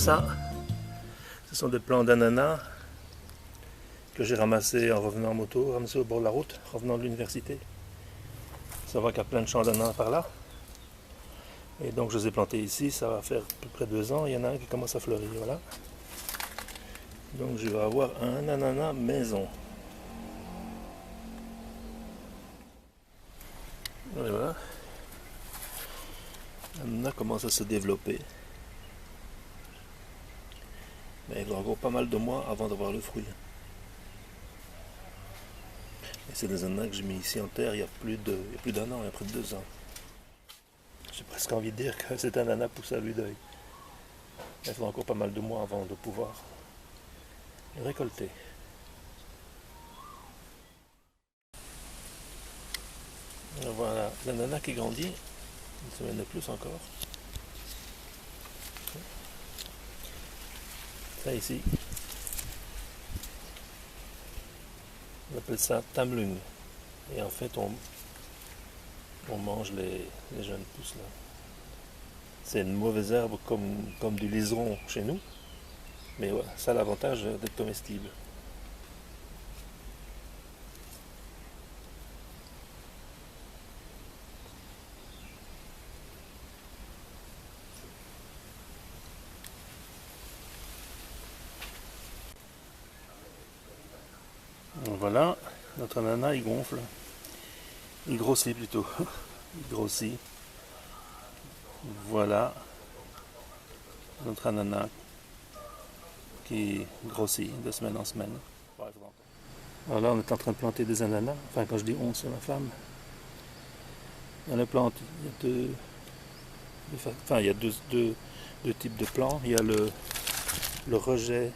ça, ce sont des plants d'ananas que j'ai ramassés en revenant en moto, ramassés au bord de la route, revenant de l'université. Ça va qu'il y a plein de champs d'ananas par là. Et donc je les ai plantés ici, ça va faire à peu près 2 ans. Il y en a un qui commence à fleurir, voilà. Donc je vais avoir un ananas maison. Et voilà. L'ananas commence à se développer. Mais il doit encore pas mal de mois avant d'avoir le fruit. Et c'est des ananas que j'ai mis ici en terre il y a plus d'un an, il y a près de 2 ans. J'ai presque envie de dire que cet ananas pousse à vue d'œil. Il faudra encore pas mal de mois avant de pouvoir le récolter. Voilà, l'ananas qui grandit, une semaine de plus encore. Ça ici, on appelle ça tamlung. Et en fait, on mange les jeunes pousses là. C'est une mauvaise herbe comme du liseron chez nous. Mais ouais, ça a l'avantage d'être comestible. Donc voilà, notre ananas il gonfle. Il grossit plutôt. Il grossit. Voilà notre ananas qui grossit de semaine en semaine. Alors là on est en train de planter des ananas. Enfin quand je dis on, c'est ma femme. On les plante, il y a deux types de plants. Il y a le rejet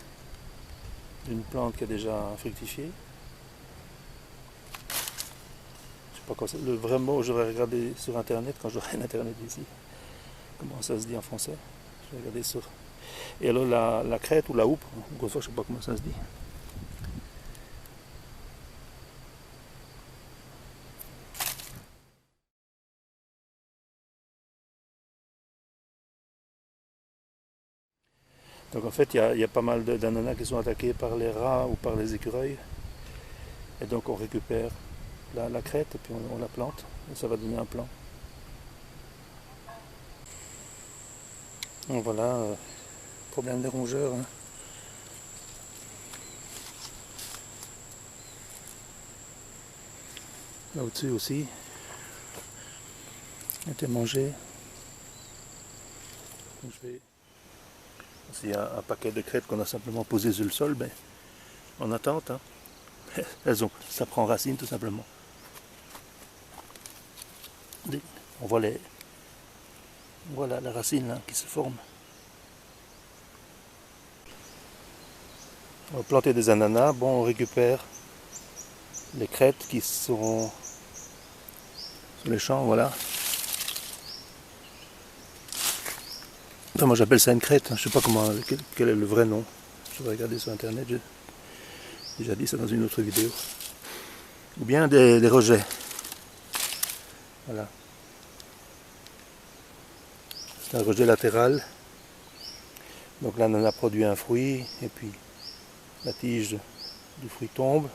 d'une plante qui a déjà fructifié. Je sais pas quoi c'est. Le vrai mot, j'aurais regardé sur internet quand j'aurai un internet ici. Comment ça se dit en français? Je vais regarder sur. Et alors la crête ou la houppe, grosso modo, je sais pas comment ça se dit. Donc en fait, il y a pas mal d'ananas qui sont attaqués par les rats ou par les écureuils. Et donc on récupère la crête et puis on la plante. Et ça va donner un plant. Donc voilà, problème des rongeurs. Hein. Là au-dessus aussi, a été mangé. Donc je vais... S'il y a un paquet de crêtes qu'on a simplement posé sur le sol, ben, en attente. Hein. Ça prend racine tout simplement. On voit voilà la racine là, qui se forme. On va planter des ananas. Bon, on récupère les crêtes qui seront sur les champs, voilà. Enfin, moi j'appelle ça une crête, hein. Je sais pas quel est le vrai nom. Je vais regarder sur internet, j'ai déjà dit ça dans une autre vidéo. Ou bien des rejets. Voilà. C'est un rejet latéral. Donc l'ananas produit un fruit et puis la tige du fruit tombe.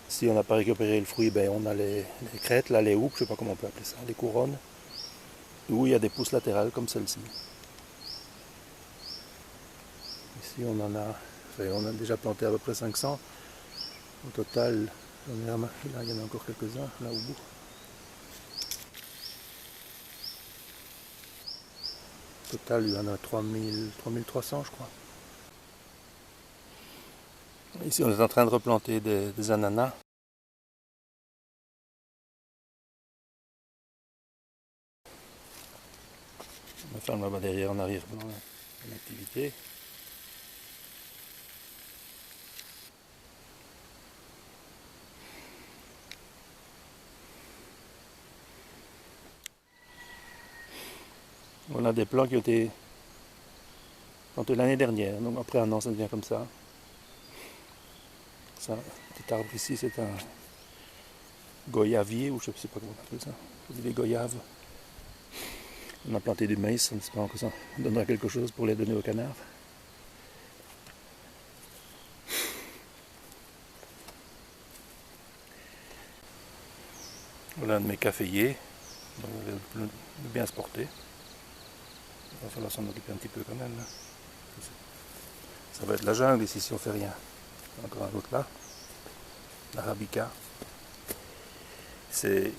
Si on n'a pas récupéré le fruit, ben on a les crêtes, là les houppes, je ne sais pas comment on peut appeler ça, les couronnes. Où il y a des pousses latérales comme celle-ci. Ici on a déjà planté à peu près 500. Au total, là il y en a encore quelques-uns, là au bout. Au total, il y en a 3300 je crois. Ici on est en train de replanter des ananas. Ma femme là-bas derrière en arrière-plan une activité. Voilà des plants qui ont été plantés l'année dernière, donc après un an ça devient comme ça. Ça, cet arbre ici c'est un goyavier, ou je ne sais pas comment on appelle ça, des goyaves. On a planté du maïs en espérant que ça donnera quelque chose pour les donner aux canards. Voilà un de mes caféiers, donc bien se porter. Il va falloir s'en occuper un petit peu quand même. Là. Ça va être la jungle ici si on fait rien. Encore un autre là, l'arabica. C'est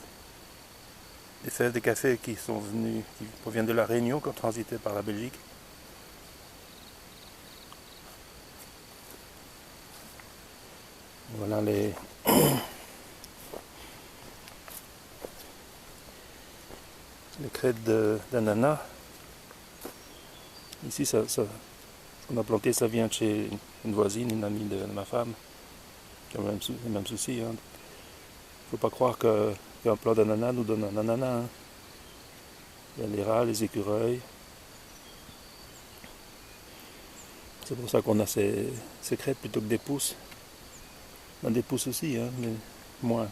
des fèves de café qui proviennent de la Réunion, qui ont transité par la Belgique. Voilà les crêtes d'ananas. Ici, ce qu'on a planté, ça vient de chez une voisine, une amie de ma femme, qui a le même souci. Hein. Faut pas croire qu'un plant d'ananas nous donne un ananas. Hein. Il y a les rats, les écureuils. C'est pour ça qu'on a ces crêtes plutôt que des pousses. On a des pousses aussi, hein, mais moins.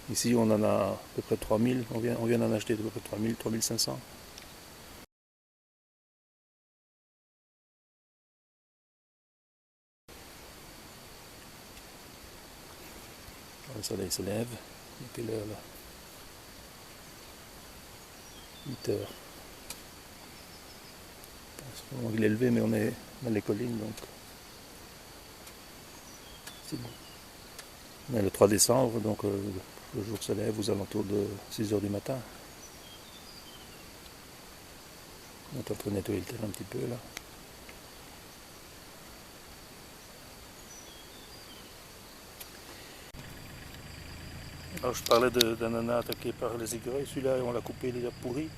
Ici, on en a à peu près 3000. On vient d'en acheter à peu près 3000, 3500. Le soleil se lève. Il est quelle heure là? 8 heures. Il est levé, mais on est dans les collines, donc c'est bon. On est le 3 décembre, donc le jour se lève aux alentours de 6 heures du matin. On est en train de nettoyer le terrain un petit peu là. Alors je parlais d'ananas attaqué par les écureuils. Celui-là, on l'a coupé, il est déjà pourri.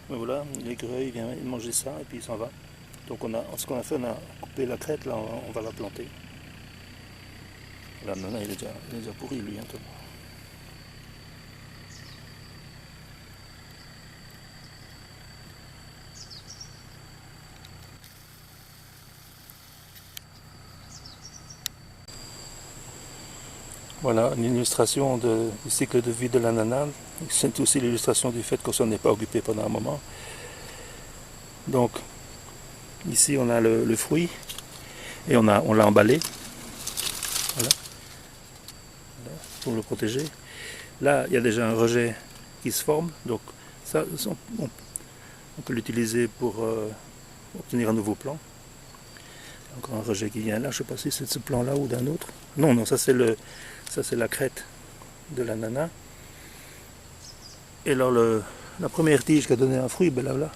Mais voilà, l'écureuil vient manger ça et puis il s'en va. Donc ce qu'on a fait, on a coupé la crête, là, on va la planter. L'ananas, il est déjà pourri, lui, hein, Voilà, une illustration du cycle de vie de l'ananas. C'est aussi l'illustration du fait qu'on s'en est pas occupé pendant un moment. Donc, ici on a le fruit et on l'a emballé. Voilà. Pour le protéger. Là, il y a déjà un rejet qui se forme. Donc, ça, on peut l'utiliser pour obtenir un nouveau plant. Encore un rejet qui vient là. Je ne sais pas si c'est de ce plant-là ou d'un autre. Non, ça c'est la crête de l'ananas. Et alors la première tige qui a donné un fruit, ben là.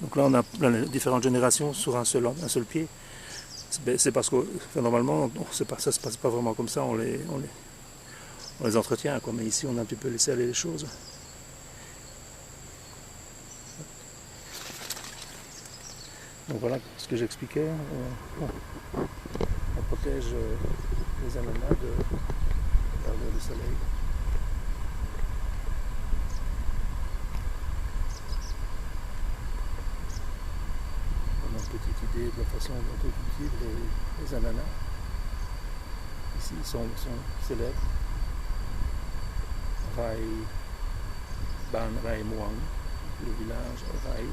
Donc là on a les différentes générations sur un seul pied. C'est parce que normalement ça se passe pas vraiment comme ça, on les entretient quoi. Mais ici on a un petit peu laissé aller les choses. Donc voilà ce que j'expliquais. On protège les ananas de la lumière du soleil. On a une petite idée de la façon dont on cultive les ananas. Ici ils sont célèbres. Rai Ban Rai Muang, le village Rai.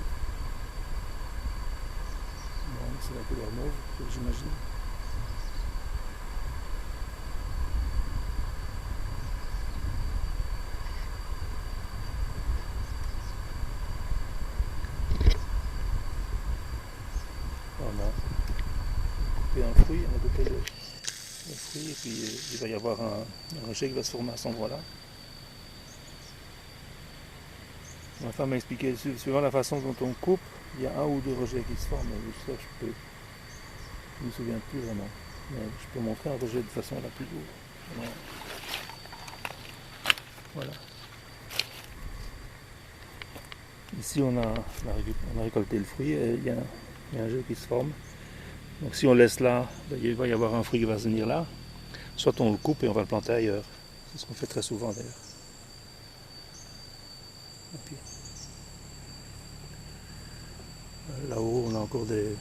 Bon, c'est la couleur mauve, j'imagine. On a coupé un fruit, on a coupé le fruit et puis il va y avoir un rocher qui va se former à cet endroit-là. Ma femme m'a expliqué, suivant la façon dont on coupe, il y a un ou deux rejets qui se forment. Ça, je ne me souviens plus vraiment. Mais je peux montrer un rejet de façon la plus haute. Voilà. Ici, on a récolté le fruit et il y a un jet qui se forme. Donc si on laisse là, il va y avoir un fruit qui va venir là. Soit on le coupe et on va le planter ailleurs. C'est ce qu'on fait très souvent d'ailleurs. Là-haut, on a encore des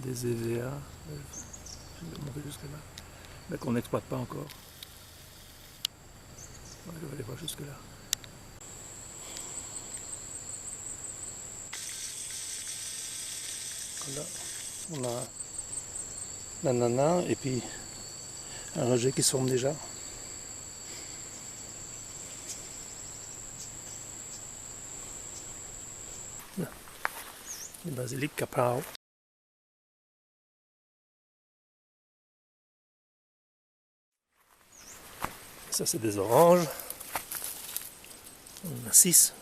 EVA. Je vais monter jusque là. Mais qu'on n'exploite pas encore. Je vais aller voir jusque là. Là, on a l'ananas et puis un rejet qui se forme déjà. Là, le basilic capao. Ça c'est des oranges. On en a 6.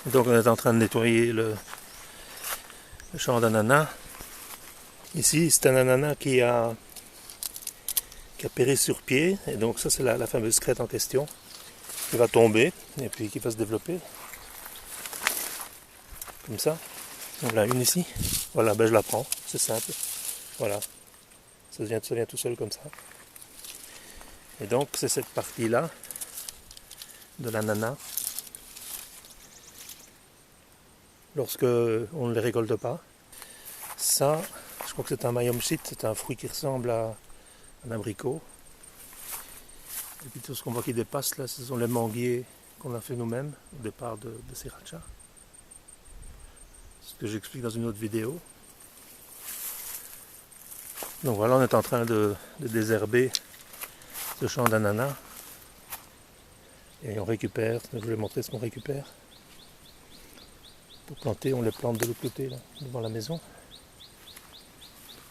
Et donc on est en train de nettoyer le champ d'ananas. Ici c'est un ananas qui a péri sur pied. Et donc ça c'est la fameuse crête en question. Qui va tomber et puis qui va se développer. Comme ça. On a une ici. Voilà, ben je la prends. C'est simple. Voilà. Ça vient tout seul comme ça. Et donc c'est cette partie-là de l'ananas. Lorsque on ne les récolte pas. Ça, je crois que c'est un mayomchit, c'est un fruit qui ressemble à un abricot. Et puis tout ce qu'on voit qui dépasse là, ce sont les manguiers qu'on a fait nous-mêmes au départ de Sriracha. Ce que j'explique dans une autre vidéo. Donc voilà, on est en train de désherber ce champ d'ananas. Et on récupère, je vais vous montrer ce qu'on récupère. Pour planter, on les plante de l'autre côté, là, devant la maison.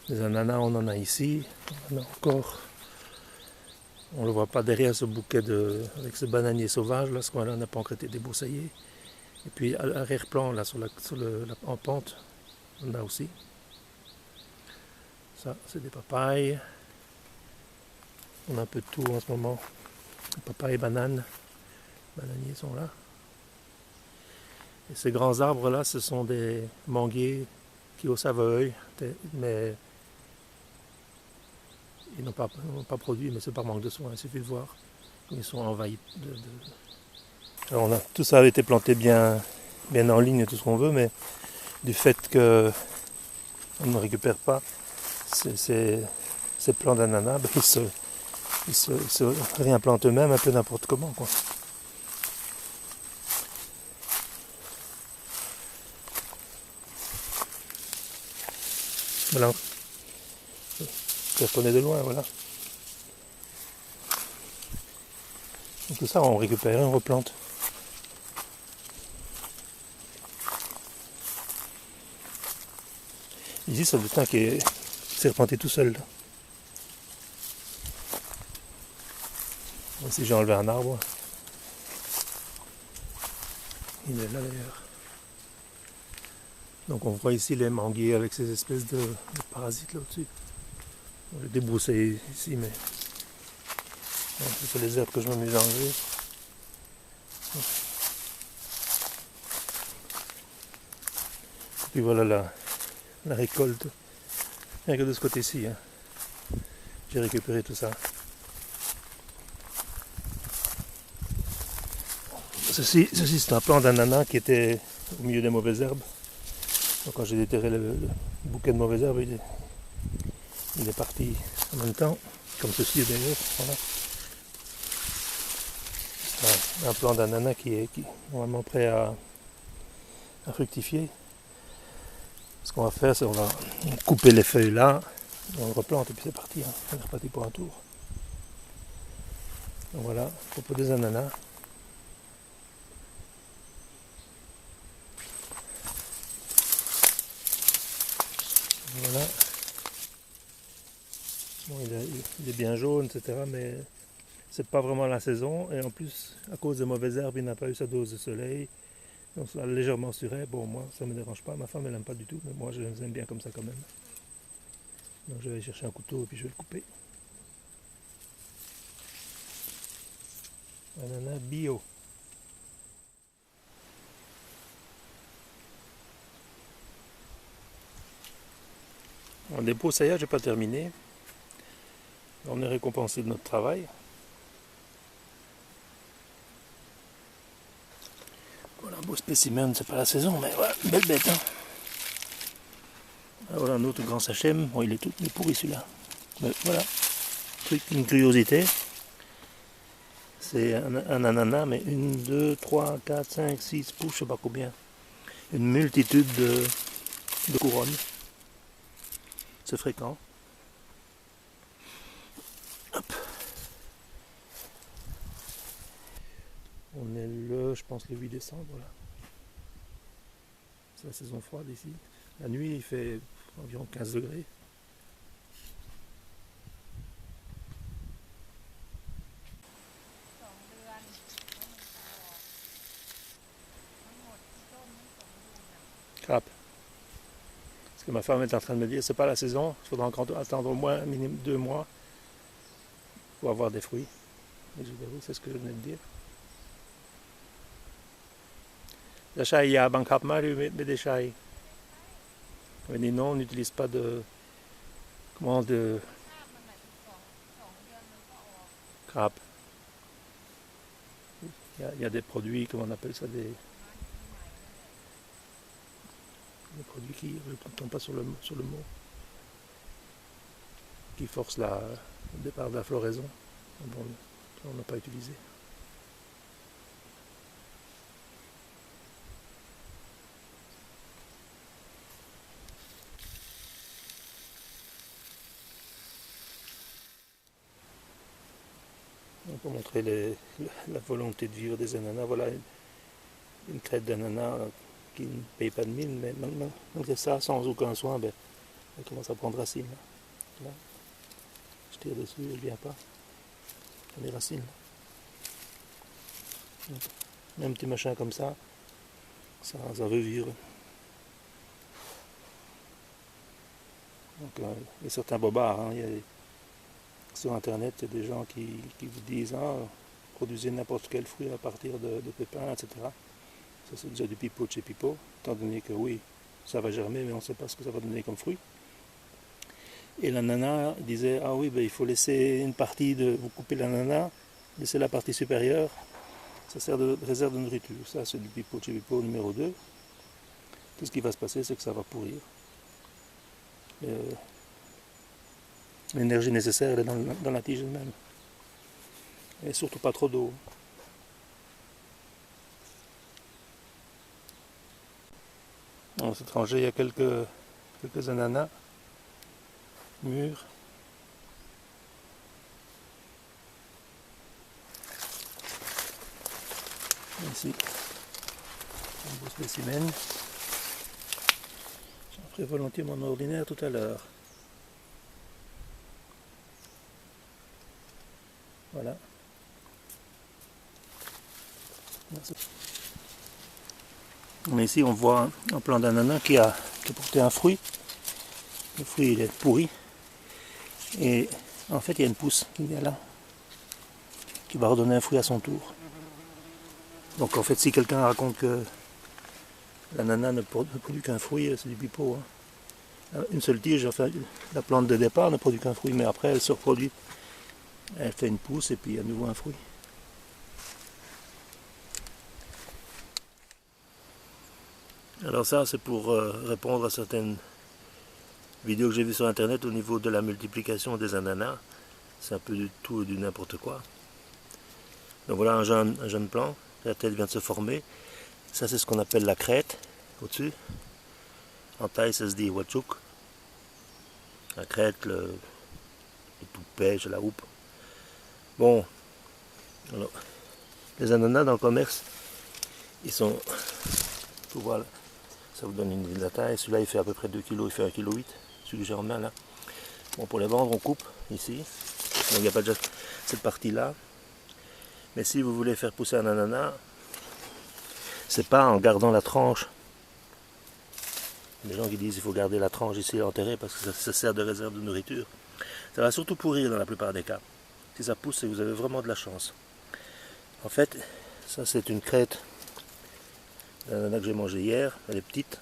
Les ananas, on en a ici. On en a encore. On ne le voit pas derrière ce bouquet avec ce bananier sauvage, là, ce qu'on n'a pas encore été débroussaillé. Et puis à l'arrière-plan, là, en pente, on a aussi. Ça, c'est des papayes. On a un peu de tout en ce moment. Papayes, bananes. Bananiers sont là. Et ces grands arbres là, ce sont des manguiers qui au Savoie, mais ils n'ont pas produit, mais c'est par manque de soin, il suffit de voir. Ils sont envahis Alors tout ça a été planté bien en ligne, tout ce qu'on veut, mais du fait qu'on ne récupère pas ces plants d'ananas, ben, ils se réimplantent eux-mêmes un peu n'importe comment, quoi. Voilà. Je vais retourner de loin, voilà. Donc tout ça, on récupère et on replante. Ici, c'est le thym qui s'est replanté tout seul. Là. Ici, j'ai enlevé un arbre. Il est là d'ailleurs. Donc on voit ici les manguiers avec ces espèces de parasites là au-dessus. On les débrousser ici, mais c'est les herbes que je m'amuse à enlever. Et puis voilà la récolte. Rien que de ce côté-ci. Hein. J'ai récupéré tout ça. Ceci c'est un plant d'ananas qui était au milieu des mauvaises herbes. Donc quand j'ai déterré le bouquet de mauvaises herbes, il est parti en même temps, comme ceci d'ailleurs. Voilà. Un plant d'ananas qui est normalement prêt à fructifier. Ce qu'on va faire, c'est qu'on va couper les feuilles là, on le replante et puis c'est parti. Hein. On est reparti pour un tour. Donc voilà, à propos des ananas. Voilà. Bon, il est bien jaune, etc. Mais c'est pas vraiment la saison. Et en plus, à cause des mauvaises herbes, il n'a pas eu sa dose de soleil. Donc ça a légèrement suré. Bon, moi, ça ne me dérange pas. Ma femme, elle n'aime pas du tout. Mais moi, je les aime bien comme ça quand même. Donc je vais aller chercher un couteau et puis je vais le couper. Ananas bio. Le débroussaillage n'est pas terminé. On est récompensé de notre travail. Voilà un beau spécimen, c'est pas la saison, mais voilà, belle bête. Hein. Voilà un autre grand sachem. Bon, il est pourri celui-là. Mais voilà, une curiosité. C'est un ananas, mais 1, 2, 3, 4, 5, 6 pouces, je sais pas combien. une multitude de couronnes. C'est fréquent. Hop. On est je pense le 8 décembre là. C'est la saison froide ici. La nuit il fait environ 15 degrés. Crap. Ce que ma femme est en train de me dire, c'est pas la saison, il faudra encore attendre au moins minimum 2 mois pour avoir des fruits. Et je dis oui, c'est ce que je venais de dire. La chaille à Bankap Maru, mais des chailles. On dit non, on n'utilise pas de. Comment de. Crap. Il y a des produits, comment on appelle ça, des produits qui, je ne tombe pas sur le mot, qui forcent le départ de la floraison. Bon, on n'a pas utilisé. On peut montrer la volonté de vivre des ananas. Voilà une crête d'ananas qui ne paye pas de mine, mais malgré ça, sans aucun soin, ben, elle commence à prendre racine. Là. Je tire dessus, elle ne vient pas. Les racines. Même un petit machin comme ça veut vivre. Donc, il y a certains bobards, hein, sur internet, il y a des gens qui vous disent produisez n'importe quel fruit à partir de pépins, etc. Ça c'est déjà du pipeau de chez Pipeau, étant donné que oui, ça va germer, mais on ne sait pas ce que ça va donner comme fruit. Et l'ananas disait, ah oui, ben, il faut laisser une partie vous coupez l'ananas, laissez la partie supérieure, ça sert de réserve de nourriture. Ça c'est du pipeau de chez Pipeau numéro 2. Tout ce qui va se passer, c'est que ça va pourrir. L'énergie nécessaire, elle est dans la tige elle-même. Et surtout pas trop d'eau. Dans cette rangée, il y a quelques ananas mûrs. Ici, un beau spécimen. J'en ferai volontiers mon ordinaire tout à l'heure. Voilà. Mais ici on voit un plant d'ananas qui a porté un fruit. Le fruit il est pourri. Et en fait il y a une pousse qui vient là. Qui va redonner un fruit à son tour. Donc en fait si quelqu'un raconte que l'ananas ne produit qu'un fruit, c'est du pipeau. Hein. Une seule tige, enfin la plante de départ ne produit qu'un fruit, mais après elle se reproduit. Elle fait une pousse et puis à nouveau un fruit. Alors ça c'est pour répondre à certaines vidéos que j'ai vues sur internet au niveau de la multiplication des ananas. C'est un peu du tout et du n'importe quoi. Donc voilà un jeune plant, la tête vient de se former. Ça c'est ce qu'on appelle la crête au-dessus. En thaï ça se dit wachuk. La crête, le toupet, la houppe. Bon, alors, les ananas dans le commerce, ils sont, voilà, ça vous donne une idée de la taille. Celui-là il fait à peu près 2 kg, il fait 1,8 kg, celui que j'ai en main là. Bon, pour les vendre on coupe ici, donc il n'y a pas déjà cette partie là. Mais si vous voulez faire pousser un ananas, c'est pas en gardant la tranche. Les gens qui disent qu'il faut garder la tranche ici enterrée parce que ça sert de réserve de nourriture. Ça va surtout pourrir dans la plupart des cas. Si ça pousse, c'est que vous avez vraiment de la chance. En fait, ça c'est une crête d'ananas que j'ai mangé hier, elle est petite.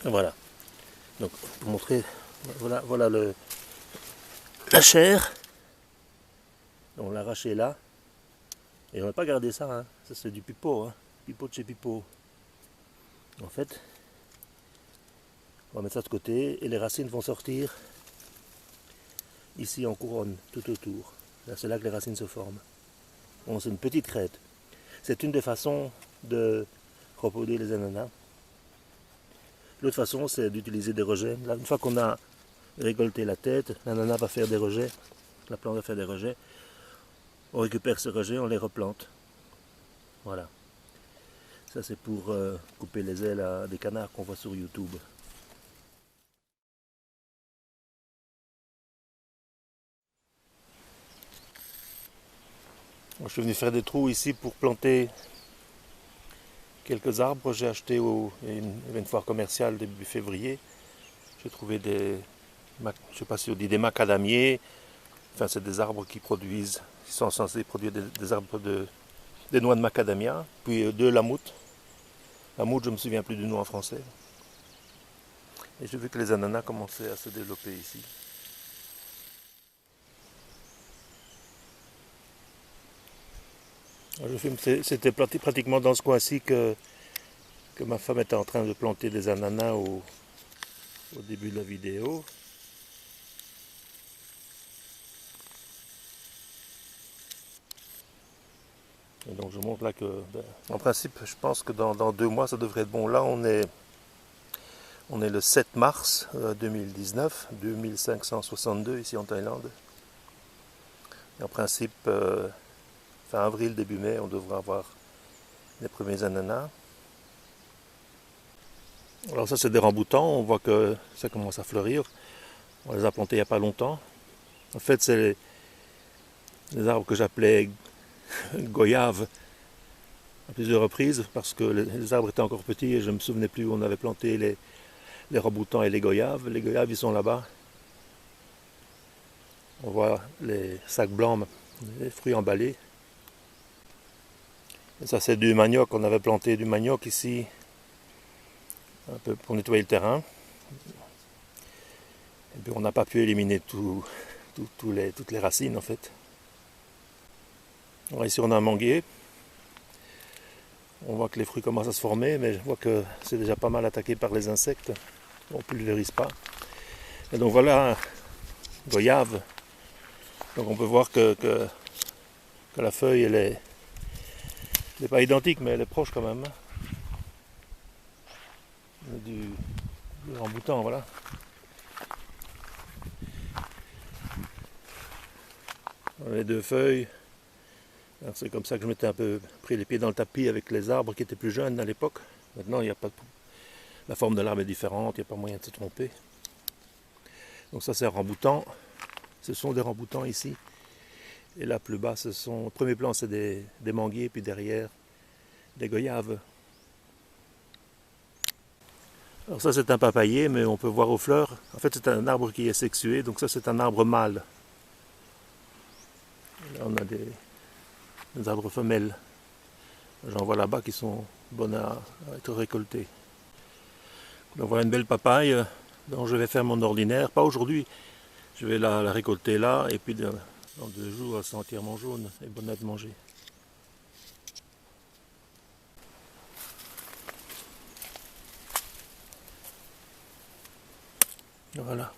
Et voilà. Donc pour montrer, voilà la chair. On l'a arraché là. Et on n'a pas gardé ça, hein. Ça c'est du pipeau, hein. Pipeau de chez Pipeau. En fait, on va mettre ça de côté et les racines vont sortir ici en couronne, tout autour. Là, c'est là que les racines se forment. Bon, c'est une petite crête. C'est une des façons de reposer les ananas. L'autre façon, c'est d'utiliser des rejets. Là, une fois qu'on a récolté la tête, l'ananas va faire des rejets, la plante va faire des rejets. On récupère ces rejets, on les replante. Voilà. Ça, c'est pour couper les ailes à des canards qu'on voit sur YouTube. Je suis venu faire des trous ici pour planter quelques arbres. J'ai acheté il y avait une foire commerciale début février. J'ai trouvé des, je sais pas si on dit des macadamiers. Enfin, c'est des arbres qui produisent, qui sont censés produire des arbres des noix de macadamia. Puis deux lamoutes. Lamoute, je me souviens plus du nom en français. Et j'ai vu que les ananas commençaient à se développer ici. C'était pratiquement dans ce coin-ci que ma femme était en train de planter des ananas au début de la vidéo. Et donc je montre là que, en principe, je pense que dans 2 mois, ça devrait être bon. Là, on est le 7 mars 2019, 2562 ici en Thaïlande. Et en principe, fin avril, début mai, on devrait avoir les premiers ananas. Alors ça, c'est des ramboutans. On voit que ça commence à fleurir. On les a plantés il n'y a pas longtemps. En fait, c'est les arbres que j'appelais goyaves à plusieurs reprises parce que les arbres étaient encore petits et je ne me souvenais plus où on avait planté les ramboutans et les goyaves. Les goyaves, ils sont là-bas. On voit les sacs blancs, les fruits emballés. Et ça, c'est du manioc. On avait planté du manioc ici, un peu pour nettoyer le terrain. Et puis on n'a pas pu éliminer toutes les racines en fait. Alors ici on a un manguier. On voit que les fruits commencent à se former, mais je vois que c'est déjà pas mal attaqué par les insectes. On ne pulvérise pas. Et donc voilà, goyave. Donc on peut voir que la feuille, elle n'est pas identique, mais elle est proche quand même. Du ramboutan, voilà. Les 2 feuilles. C'est comme ça que je m'étais un peu pris les pieds dans le tapis avec les arbres qui étaient plus jeunes à l'époque. Maintenant, il n'y a pas la forme de l'arbre est différente, il n'y a pas moyen de se tromper. Donc ça, c'est un ramboutan. Ce sont des ramboutans ici. Et là, plus bas, le premier plan, c'est des manguiers, puis derrière, des goyaves. Alors ça, c'est un papayer, mais on peut voir aux fleurs. En fait, c'est un arbre qui est sexué, donc ça, c'est un arbre mâle. Là, on a des arbres femelles. J'en vois là-bas qui sont bonnes à être récoltées. Donc voilà une belle papaye dont je vais faire mon ordinaire. Pas aujourd'hui, je vais la récolter là, et puis dans 2 jours, elle sera entièrement jaune et bonne à manger. Voilà.